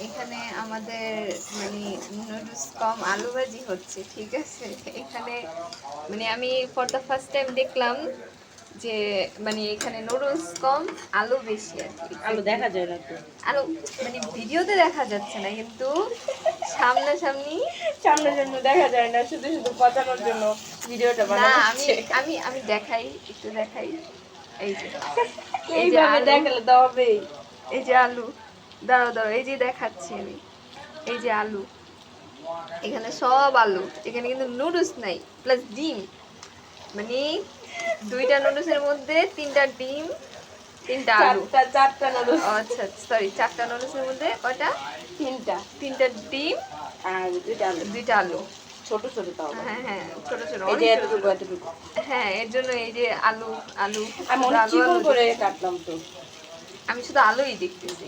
এখানে আমাদের মানে নুডলস কম আলু ভাজি হচ্ছে, ঠিক আছে। এখানে মানে আমি ফর দ্য ফার্স্ট টাইম দেখলাম যে মানে এখানে নুডলস কম আলু বেশি আর কি। আলু দেখা যায় না তো। আলু মানে ভিডিওতে দেখা যাচ্ছে না, কিন্তু সামনাসামনি সামনে দেখা যায় না, শুধু শুধু পচানোর জন্য ভিডিওটা না। বানানো আমি হচ্ছে। আমি আমি দেখাই, একটু দেখাই। এই যে এই যে এইভাবে আলু, দেখালে তো হবেই। এই যে আলু, দাঁড়াও দাঁড়াও, এই যে দেখাচ্ছি আমি। এই যে আলু, এখানে সব আলু। এখানে কিন্তু নুডলস নাই, প্লাস ডিম। মানে দুইটা নুডলসের মধ্যে তিনটা ডিম, তিনটা আলু। চারটা নুডলস। আচ্ছা সরি, চারটা নুডলসের মধ্যে কয়টা? তিনটা। তিনটা ডিম, আর দুইটা আলু। দুইটা আলু। ছোট ছোট তাও। হ্যাঁ হ্যাঁ, ছোট ছোট, এই যে অনেক ছোট ছোট। এতটুকু এতটুকু। হ্যাঁ, এর জন্য এই যে আলু, আলু, আমি শুধু অনেক আলু চিকন আলু করে দেখতেছি। কাটলাম তো। আমি শুধু আলুই দেখতেছি।